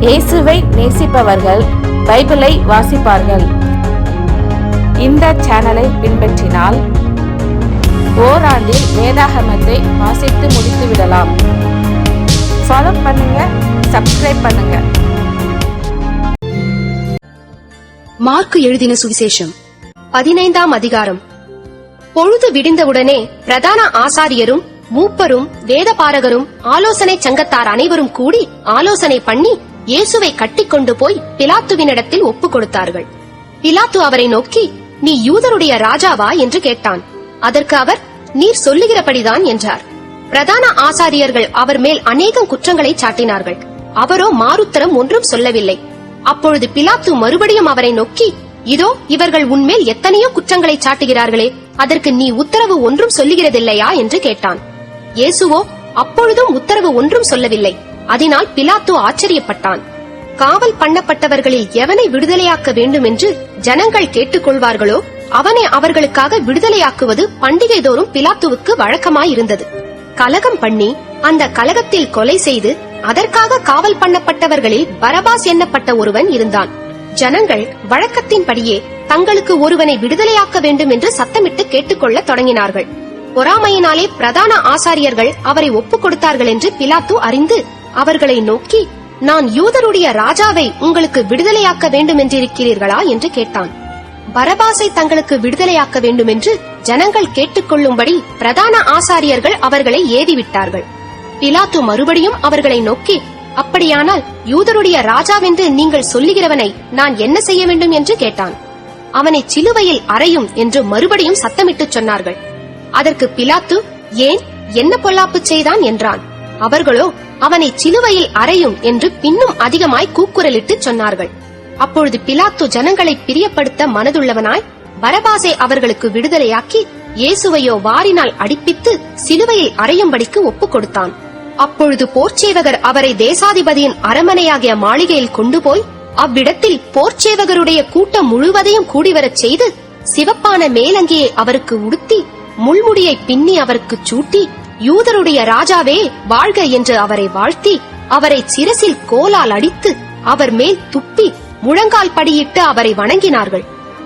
இயேசுவை நேசிப்பவர்கள் பைபிளை வாசிப்பார்கள். இந்த சேனலை பின்பற்றினால் ஓராண்டில் வேதாகமத்தை வாசித்து முடித்து விடலாம். ஃபாலோ பண்ணுங்க, சப்ஸ்கிரைப் பண்ணுங்க. மார்க்கு எழுதின சுவிசேஷம் 15ஆம் அதிகாரம். பொழுது விடிந்தவுடனே பிரதான ஆசாரியரும் மூப்பரும் வேதபாரகரும் ஆலோசனை சங்கத்தார் அனைவரும் கூடி ஆலோசனை பண்ணி இயேசுவை கட்டிக்கொண்டு போய் பிலாத்துவினிடத்தில் ஒப்புக் கொடுத்தார்கள். பிலாத்து அவரை நோக்கி, நீ யூதருடைய ராஜாவா என்று கேட்டான். அதற்கு அவர், நீர் சொல்லுகிறபடிதான் என்றார். பிரதான ஆசாரியர்கள் அவர் மேல் அநேகம் குற்றங்களை சாட்டினார்கள். அவரோ மாறுத்தரம் ஒன்றும் சொல்லவில்லை. அப்பொழுது பிலாத்து மறுபடியும் அவரை நோக்கி, இதோ இவர்கள் உன்மேல் எத்தனையோ குற்றங்களை சாட்டுகிறார்களே, அதற்கு நீ உத்தரவு ஒன்றும் சொல்லுகிறதில்லையா என்று கேட்டான். இயேசுவோ அப்பொழுதும் உத்தரவு ஒன்றும் சொல்லவில்லை. அதனால் பிலாத்து ஆச்சரியப்பட்டான். காவல் பண்ணப்பட்டவர்களில் எவனை விடுதலையாக்க வேண்டும் என்று ஜனங்கள் கேட்டுக்கொள்வார்களோ அவனை அவர்களுக்காக விடுதலையாக்குவது பண்டிகை தோறும் பிலாத்துவுக்கு வழக்கமாயிருந்தது. கலகம் பண்ணி அந்த கலகத்தில் கொலை செய்து அதற்காக காவல் பண்ணப்பட்டவர்களில் பரபாஸ் எண்ணப்பட்ட ஒருவன் இருந்தான். ஜனங்கள் வழக்கத்தின்படியே தங்களுக்கு ஒருவனை விடுதலையாக்க வேண்டும் என்று சத்தமிட்டு கேட்டுக்கொள்ள தொடங்கினார்கள். பொறாமையினாலே பிரதான ஆசாரியர்கள் அவரை ஒப்புக் கொடுத்தார்கள் என்று பிலாத்து அறிந்து அவர்களை நோக்கி, நான் யூதருடைய ராஜாவை உங்களுக்கு விடுதலையாக்க வேண்டும் என்றிருக்கிறீர்களா என்று கேட்டான். பரபாசை தங்களுக்கு விடுதலையாக்க வேண்டும் என்று ஜனங்கள் கேட்டுக்கொள்ளும்படி பிரதான ஆசாரியர்கள் அவர்களை ஏவிவிட்டார்கள். பிலாத்து மறுபடியும் அவர்களை நோக்கி, அப்படியானால் யூதருடைய ராஜாவென்று நீங்கள் சொல்லுகிறவனை நான் என்ன செய்ய வேண்டும் என்று கேட்டான். அவனை சிலுவையில் அறையும் என்று மறுபடியும் சத்தமிட்டு சொன்னார்கள். அதற்கு பிலாத்து, ஏன், என்ன பொல்லாப்பு செய்தான் என்றான். அவர்களோ, அவனை சிலுவையில் அறையும் என்று பின்னும் அதிகமாய் கூக்குரலிட்டு சொன்னார்கள். அப்பொழுது பிலாத்து ஜனங்களை பிரியப்படுத்த மனதுள்ளவனாய் பரபாசை அவர்களுக்கு விடுதலையாக்கி இயேசுவையோ வாரினால் அடிப்பித்து சிலுவையில் அறையும்படிக்கு ஒப்புக் கொடுத்தான். அப்பொழுது போர்ச்சேவகர் அவரை தேசாதிபதியின் அரமனையாகிய மாளிகையில் கொண்டு போய் அவ்விடத்தில் போர்ச்சேவகருடைய கூட்டம் முழுவதையும் கூடிவரச் செய்து சிவப்பான மேலங்கியை அவருக்கு உடுத்தி முள்முடியை பின்னி அவருக்கு சூட்டி, யூதருடைய ராஜாவே வாழ்க என்று அவரை வாழ்த்தி அவரை சிரசில் கோலால் அடித்து அவர் மேல் துப்பி முழங்கால் படியிட்டு அவரை வணங்கினார்கள்.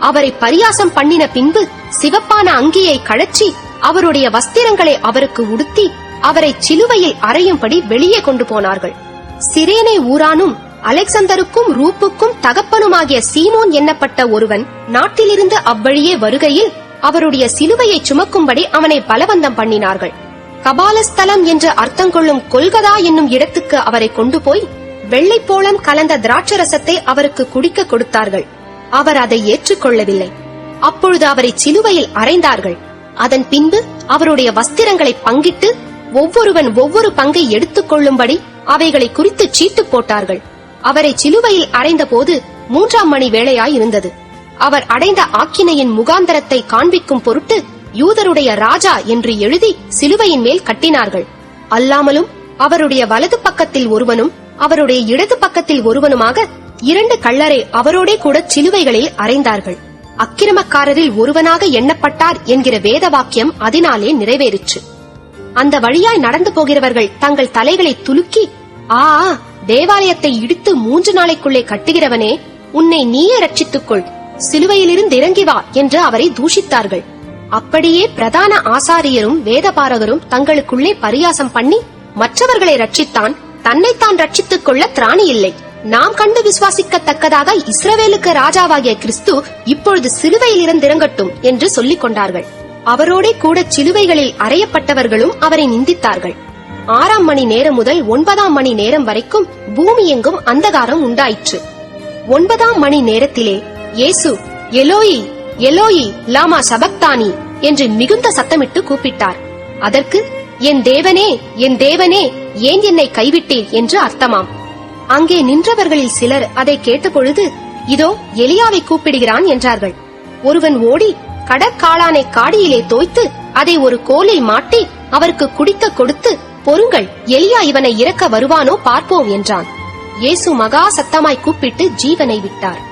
அவரை பரியாசம் பண்ணின பின்பு சிவப்பான அங்கியை கழற்றி அவருடைய வஸ்திரங்களை அவருக்கு உடுத்தி அவரை சிலுவையில் அறையும்படி வெளியே கொண்டு போனார்கள். சிரேனே ஊரானும் அலெக்சந்தருக்கும் ரூப்புக்கும் தகப்பனுமாகிய சீமோன் எண்ணப்பட்ட ஒருவன் நாட்டிலிருந்து அவ்வழியே வருகையில் அவருடைய சிலுவையை சுமக்கும்படி அவனை பலவந்தம் பண்ணினார்கள். கபாலஸ்தலம் என்று அர்த்தம் கொள்ளும் கொல்கதா என்னும் இடத்துக்கு அவரை கொண்டு போய் வெள்ளைப்போளம் கலந்த திராட்சரசத்தை அவருக்கு குடிக்க கொடுத்தார்கள். அவர் அதை ஏற்றுக்கொள்ளவில்லை. அப்பொழுது அவரை சிலுவையில் அறைந்தார்கள். அதன் பின்பு அவருடைய வஸ்திரங்களை பங்கிட்டு ஒவ்வொருவன் ஒவ்வொரு பங்கை எடுத்துக் கொள்ளும்படி அவைகளை குறித்து சீட்டு போட்டார்கள். அவரை சிலுவையில் அறைந்த போது 3ஆம் மணி வேளையாய் இருந்தது. அவர் அடைந்த ஆக்கினையின் முகாந்தரத்தை காண்பிக்கும் பொருட்டு யூதருடைய ராஜா என்று எழுதி சிலுவையின் மேல் கட்டினார்கள். அல்லாமலும் அவருடைய வலது பக்கத்தில் ஒருவனும் அவருடைய இடது பக்கத்தில் ஒருவனுமாக 2 கள்ளரை அவரோடே கூட சிலுவைகளில் அறைந்தார்கள். அக்கிரமக்காரரில் ஒருவனாக எண்ணப்பட்டார் என்கிற வேத வாக்கியம் அதனாலே நிறைவேறிற்று. அந்த வழியாய் நடந்து போகிறவர்கள் தங்கள் தலைகளை துலுக்கி, ஆ, தேவாலயத்தை இடித்து 3 நாளைக்குள்ளே கட்டுகிறவனே, உன்னை நீயே ரட்சித்துக்கொள், சிலுவையிலிருந்து இறங்கி வா என்று அவரை தூஷித்தார்கள். அப்படியே பிரதான ஆசாரியரும் வேதபாரகரும் தங்களுக்குள்ளே பரியாசம் பண்ணி, மற்றவர்களை ரட்சித்தான், தன்னைத்தான் ரட்சித்துக் கொள்ள திராணி இல்லை. நாம் கண்டு விசுவாசிக்கத்தக்கதாக இஸ்ரவேலுக்கு ராஜாவாகிய கிறிஸ்து இப்பொழுது சிலுவையில் இருந்து இறங்கட்டும் என்று சொல்லிக் கொண்டார்கள். அவரோடே கூட சிலுவைகளில் அறையப்பட்டவர்களும் அவரை நிந்தித்தார்கள். 6ஆம் மணி நேரம் முதல் 9ஆம் மணி நேரம் வரைக்கும் பூமி எங்கும் அந்தகாரம் உண்டாயிற்று. 9ஆம் மணி நேரத்திலே இயேசு, எலோயி எலோயி லாமா சபக்தானி என்று மிகுந்த சத்தமிட்டு கூப்பிட்டார். அதற்கு, என் தேவனே, என் தேவனே, ஏன் என்னை கைவிட்டீர் என்று அர்த்தமாம். அங்கே நின்றவர்களில் சிலர் அதை கேட்டபொழுது, இதோ எலியாவை கூப்பிடுகிறான் என்றார்கள். ஒருவன் ஓடி கடற்காளானை காடியிலே தோய்த்து அதை ஒரு கோலில் மாட்டி அவருக்கு குடிக்க கொடுத்து, பொறுங்கள், எலியா இவனை இறக்க வருவானோ பார்ப்போம் என்றான். இயேசு மகா சத்தமாய் கூப்பிட்டு ஜீவனை விட்டார்.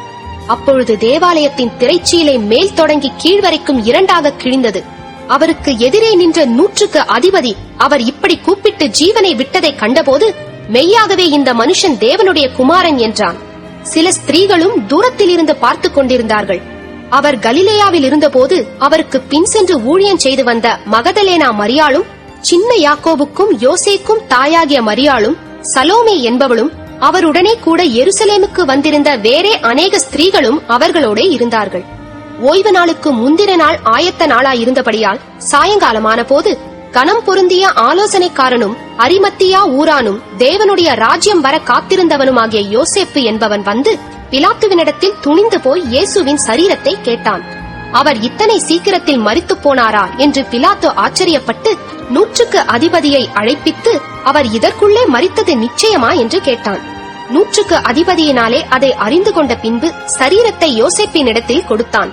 அப்பொழுது தேவாலயத்தின் திரைச்சீலை மேல் தொடங்கி கீழ்வரைக்கும் 2ஆக கிழிந்தது. அவருக்கு எதிரே நின்ற 100க்கு அதிபதி அவர் இப்படி கூப்பிட்டு ஜீவனை விட்டதை கண்டபோது மெய்யாகவே இந்த மனுஷன் தேவனுடைய குமாரன் என்றான். சில ஸ்திரீகளும் தூரத்தில் இருந்து பார்த்து கொண்டிருந்தார்கள். அவர் கலிலேயாவில் இருந்தபோது அவருக்கு பின் சென்று ஊழியம் செய்து வந்த மகதலேனா மரியாளும், சின்ன யாக்கோபுக்கும் யோசேக்கும் தாயாகிய மரியாளும், சலோமே என்பவளும், அவருடனே கூட எருசலேமுக்கு வந்திருந்த வேறே அநேக ஸ்திரீகளும் அவர்களோட இருந்தார்கள். ஓய்வு நாளுக்கு முந்தின நாள் ஆயத்த நாளாயிருந்தபடியால் சாயங்காலமான போது கனம் பொருந்திய ஆலோசனைக்காரனும் அரிமத்தியா ஊரானும் தேவனுடைய ராஜ்யம் வர காத்திருந்தவனுமாகிய யோசேப்பு என்பவன் வந்து பிலாத்துவினிடத்தில் துணிந்து போய் இயேசுவின் சரீரத்தை கேட்டான். அவர் இத்தனை சீக்கிரத்தில் மரித்து போனாரா என்று பிலாத்து ஆச்சரியப்பட்டு 100க்கு அதிபதியை அழைப்பித்து, அவர் இதற்குள்ளே மரித்தது நிச்சயமா என்று கேட்டான். 100க்கு அதிபதியினாலே அதை அறிந்து கொண்ட பின்பு சரீரத்தை யோசேப்பினிடத்தில் கொடுத்தான்.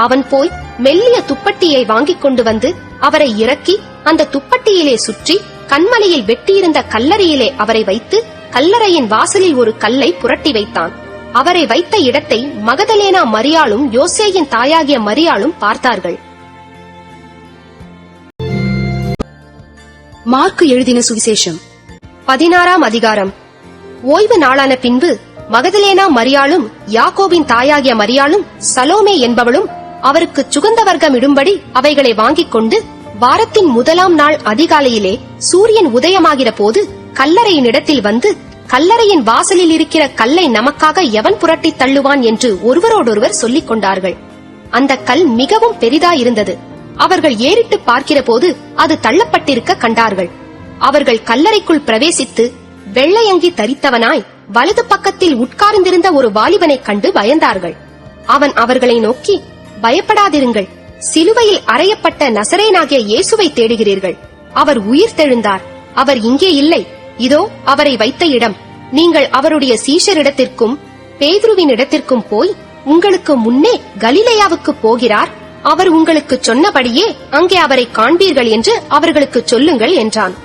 அவன் போய் மெல்லிய துப்பட்டியை வாங்கிக் கொண்டு வந்து அவரை இறக்கி அந்த துப்பட்டியிலே சுற்றி கண்மலையில் வெட்டியிருந்த கல்லறையிலே அவரை வைத்து கல்லறையின் வாசலில் ஒரு கல்லை புரட்டி வைத்தான். அவரை வைத்த இடத்தை மகதலேனா மரியாளும் யோசேயின் தாயாகிய மரியாளும் பார்த்தார்கள். மார்க்கு எழுதின சுவிசேஷம் 16ஆம் அதிகாரம். ஓய்வு நாளான பின்பு மகதலேனா மரியாளும் யாக்கோபின் தாயாகிய மரியாளும் சலோமே என்பவளும் அவருக்கு சுகந்த வர்க்கம் இடும்படி அவைகளை வாங்கிக் கொண்டு வாரத்தின் முதலாம் நாள் அதிகாலையிலே சூரியன் உதயமாகிற போது கல்லறையினிடத்தில் வந்து, கல்லறையின் வாசலில் இருக்கிற கல்லை நமக்காக எவன் புரட்டி தள்ளுவான் என்று ஒருவரோடொருவர் சொல்லிக் கொண்டார்கள். அந்த கல் மிகவும் பெரிதாயிருந்தது. அவர்கள் ஏறிட்டு பார்க்கிற போது அது தள்ளப்பட்டிருக்க கண்டார்கள். அவர்கள் கல்லறைக்குள் பிரவேசித்து வெள்ளையங்கி தரித்தவனாய் வலது பக்கத்தில் உட்கார்ந்திருந்த ஒரு வாலிபனை கண்டு பயந்தார்கள். அவன் அவர்களை நோக்கி, பயப்படாதிருங்கள், சிலுவையில் அறையப்பட்ட நசரேனாகிய இயேசுவை தேடுகிறீர்கள். அவர் உயிர் தெழுந்தார். அவர் இங்கே இல்லை. இதோ அவரை வைத்த இடம். நீங்கள் அவருடைய சீஷரிடத்திற்கும் பேதுருவின் இடத்திற்கும் போய் உங்களுக்கு முன்னே கலிலேயாவுக்கு போகிறார். அவர் உங்களுக்கு சொன்னபடியே அங்கே அவரை காண்பீர்கள் என்று அவர்களுக்கு சொல்லுங்கள் என்றான்.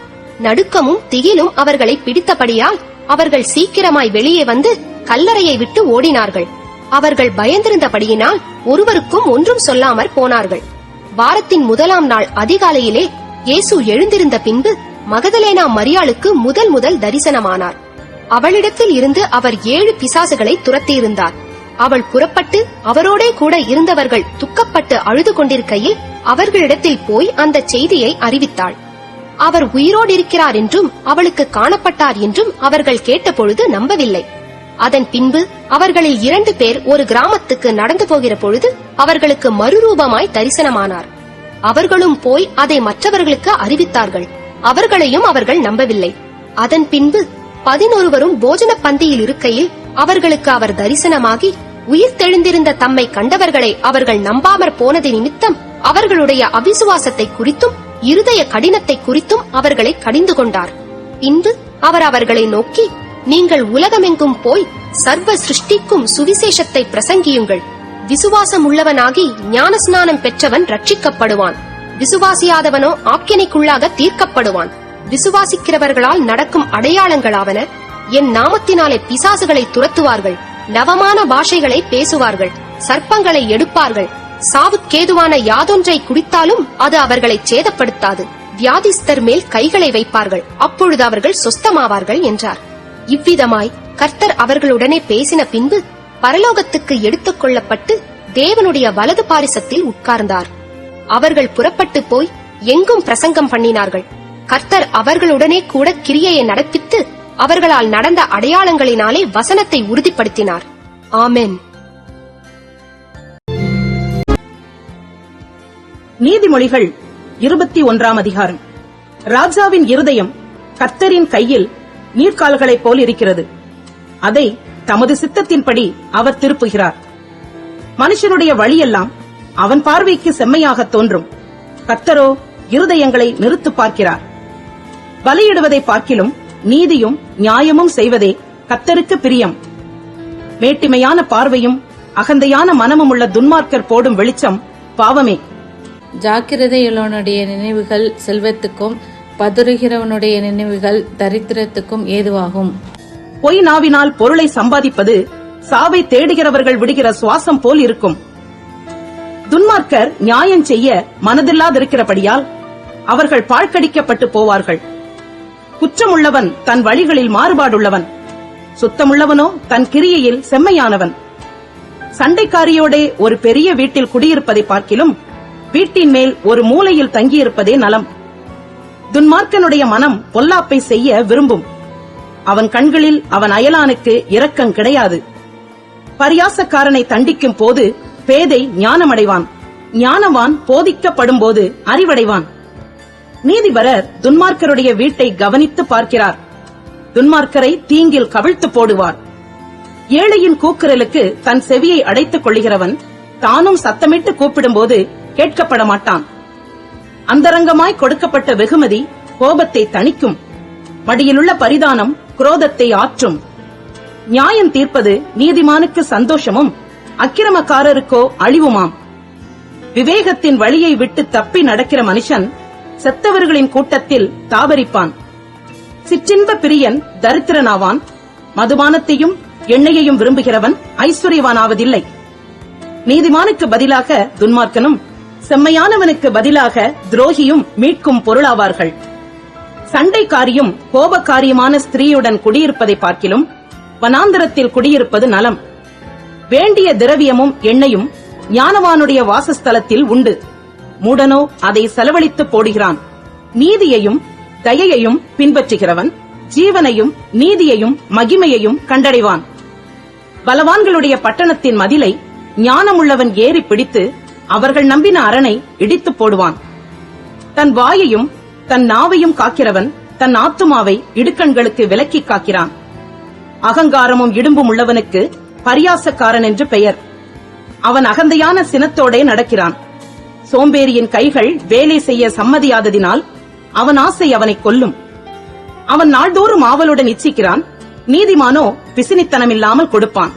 நடுக்கமும் திகிலும் அவர்களை பிடித்தபடியால் அவர்கள் சீக்கிரமாய் வெளியே வந்து கல்லறையை விட்டு ஓடினார்கள். அவர்கள் பயந்திருந்தபடியினால் ஒருவருக்கும் ஒன்றும் சொல்லாமற் போனார்கள். வாரத்தின் முதலாம் நாள் அதிகாலையிலே இயேசு எழுந்திருந்த பின்பு மகதலேனா மரியாளுக்கு முதல் தரிசனமானார். அவளிடத்தில் இருந்து அவர் 7 பிசாசுகளை துரத்தியிருந்தார். அவள் புறப்பட்டு அவரோடே கூட இருந்தவர்கள் துக்கப்பட்டு அழுது கொண்டிருக்கையில் அவர்களிடத்தில் போய் அந்த செய்தியை அறிவித்தாள். அவர் உயிரோடு இருக்கிறார் என்றும் அவளுக்கு காணப்பட்டார் என்றும் அவர்கள் கேட்டபொழுது நம்பவில்லை. அதன் பின்பு அவர்களில் 2 பேர் ஒரு கிராமத்துக்கு நடந்து போகிற பொழுது அவர்களுக்கு மறுரூபமாய் தரிசனமானார். அவர்களும் போய் அதை மற்றவர்களுக்கு அறிவித்தார்கள். அவர்களையும் அவர்கள் நம்பவில்லை. அதன் பின்பு 11 போஜன பந்தியில் இருக்கையில் அவர்களுக்கு அவர் தரிசனமாகி, உயிர் தெழுந்திருந்த தம்மை கண்டவர்களை அவர்கள் நம்பாமற் போனது நிமித்தம் அவர்களுடைய அவிசுவாசத்தை குறித்தும் இருதய கடினத்தை குறித்தும் அவர்களை கடிந்து கொண்டார். பின்பு அவர் அவர்களை நோக்கி, நீங்கள் உலகமெங்கும் போய் சர்வ சிருஷ்டிக்கும் சுவிசேஷத்தை பிரசங்கியுங்கள். விசுவாசம் உள்ளவனாகி ஞானஸ்நானம் பெற்றவன் ரட்சிக்கப்படுவான். விசுவாசியாதவனோ ஆக்கினைக்குள்ளாக தீர்க்கப்படுவான். விசுவாசிக்கிறவர்களால் நடக்கும் அடையாளங்களாவன, என் நாமத்தினாலே பிசாசுகளை துரத்துவார்கள், நவமான பாஷைகளை பேசுவார்கள், சர்ப்பங்களை எடுப்பார்கள், சாவுக்கேதுவான யாதொன்றை குடித்தாலும் அது அவர்களை சேதப்படுத்தாது, வியாதிஸ்தர் மேல் கைகளை வைப்பார்கள், அப்பொழுது அவர்கள் சொஸ்தமாவார்கள் என்றார். இவ்விதமாய் கர்த்தர் அவர்களுடனே பேசின பின்பு பரலோகத்துக்கு எடுத்துக் கொள்ளப்பட்டு தேவனுடைய வலது பாரிசத்தில் உட்கார்ந்தார். அவர்கள் புறப்பட்டு போய் எங்கும் பிரசங்கம் பண்ணினார்கள். கர்த்தர் அவர்களுடனே கூட கிரியையை நடப்பித்து அவர்களால் நடந்த அடையாளங்களினாலே வசனத்தை உறுதிப்படுத்தினார். ஆமென். நீதிமொழிகள் 21ஆம் அதிகாரம். ராஜாவின் இருதயம் கர்த்தரின் கையில் நீர்க்கால்களைப் போல் இருக்கிறது. அதை தமது சித்தத்தின்படி அவர் திருப்புகிறார். மனுஷனுடைய வழியெல்லாம் அவன் பார்வைக்கு செம்மையாக தோன்றும். கர்த்தரோ இருதயங்களை நிறுத்து பார்க்கிறார். பலியிடுவதை பார்க்கிலும் நீதியும் நியாயமும் செய்வதே கர்த்தருக்கு பிரியம். மேட்டிமையான பார்வையும் அகந்தையான மனமும் உள்ள துன்மார்க்கர் போடும் வெளிச்சம் பாவமே. ஜாக்கிரதையுள்ளவனுடைய நினைவுகள் செல்வத்துக்கும் பதுறுகிறவனுடைய நினைவுகள் தரித்திரத்துக்கும் ஏதுவாகும். பொய் நாவினால் பொருளை சம்பாதிப்பது சாவை தேடுகிறவர்கள் விடுகிற சுவாசம் போல் இருக்கும். துன்மார்க்கர் நியாயம் செய்ய மனதில்லாதிருக்கிறபடியால் அவர்கள் பாழ்கடிக்கப்பட்டு போவார்கள். குற்றமுள்ளவன் தன் வழிகளில் மாறுபாடுள்ளவன், சுத்தமுள்ளவனோ தன் கிரியையில் செம்மையானவன். சண்டைக்காரியோடே ஒரு பெரிய வீட்டில் குடியிருப்பதை பார்க்கிலும் வீட்டின் மேல் ஒரு மூலையில் தங்கியிருப்பதே நலம். துன்மார்க்கனுடைய மனம் பொல்லாப்பை செய்ய விரும்பும். அவன் கண்களில் அவன் அயலானுக்கு இரக்கம் கிடையாது. பரியாசக்காரனை தண்டிக்கும் போது பேதை ஞானமடைவான், ஞானவான் போதிக்கப்படும் போது அறிவடைவான். நீதிபரர் துன்மார்க்கருடைய வீட்டை கவனித்து பார்க்கிறார், துன்மார்க்கரை தீங்கில் கவிழ்த்து போடுவார். ஏழையின் கூக்குரலுக்கு தன் செவியை அடைத்துக் கொள்கிறவன் தானும் சத்தமிட்டு கூப்பிடும்போது கேட்கப்பட மாட்டான். அந்தரங்கமாய் கொடுக்கப்பட்ட வெகுமதி கோபத்தை தணிக்கும், மடியிலுள்ள பரிதானம் குரோதத்தை ஆற்றும். நியாயம் தீர்ப்பது நீதிமானுக்கு சந்தோஷமும் அக்கிரமக்காரருக்கோ அழிவுமாம். விவேகத்தின் வழியை விட்டு தப்பி நடக்கிற மனுஷன் செத்தவர்களின் கூட்டத்தில் தாபரிப்பான். சிற்றின்ப பிரியன் தரித்திரனாவான், மதுபானத்தையும் எண்ணெயையும் விரும்புகிறவன் ஐஸ்வர்யவானாவதில்லை. நீதிமானுக்கு பதிலாக துன்மார்க்கனும் செம்மையானவனுக்கு பதிலாக துரோகியும் மீட்கும் பொருளாவார்கள். சண்டைக்காரியும் கோபக்காரியமான ஸ்திரீயுடன் குடியிருப்பதை பார்க்கிலும் வனாந்தரத்தில் குடியிருப்பது நலம். வேண்டிய திரவியமும் எண்ணெயும் ஞானவானுடைய வாசஸ்தலத்தில் உண்டு, மூடனோ அதை செலவழித்து போடுகிறான். நீதியையும் தயையையும் பின்பற்றுகிறவன் ஜீவனையும் நீதியையும் மகிமையையும் கண்டடைவான். பலவான்களுடைய பட்டணத்தின் மதிலை ஞானமுள்ளவன் ஏறி பிடித்து அவர்கள் நம்பின அரணை இடித்து போடுவான். தன் வாயையும் தன் நாவையும் காக்கிறவன் தன் ஆத்துமாவை இடுக்கண்களுக்கு விலக்கி காக்கிறான். அகங்காரமும் இடும்பும் உள்ளவனுக்கு பரியாசக்காரன் என்று பெயர். அவன் அகந்தையான சினத்தோடே நடக்கிறான். சோம்பேறியின் கைகள் வேலை செய்ய சம்மதியாததினால் அவன் ஆசை அவனை கொல்லும். அவன் நாள்தோறும் ஆவலுடன் இச்சிக்கிறான், நீதிமானோ பிசினித்தனமில்லாமல் கொடுப்பான்.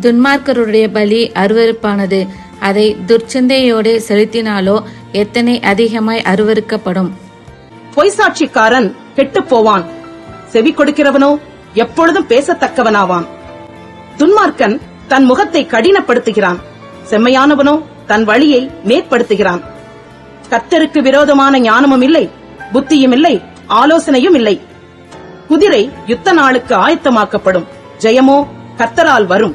துன்மார்க்கருடைய பலி அருவருப்பானது, அதை துர்ச்சந்தையோடு செலுத்தினாலோ எத்தனை அதிகமாய் அருவருக்கப்படும். பொய்சாட்சிக்காரன் கெட்டுப் போவான், செவி கொடுக்கிறவனோ எப்பொழுதும் பேசத்தக்கவனாவான். துன்மார்க்கன் தன் முகத்தை கடினப்படுத்துகிறான், செம்மையானவனோ தன் வழியை மேற்படுத்துகிறான். கர்த்தருக்கு விரோதமான ஞானமும் இல்லை, புத்தியும் இல்லை, ஆலோசனையும் இல்லை. குதிரை யுத்த நாளுக்கு ஆயத்தமாக்கப்படும், ஜெயமோ கர்த்தரால் வரும்.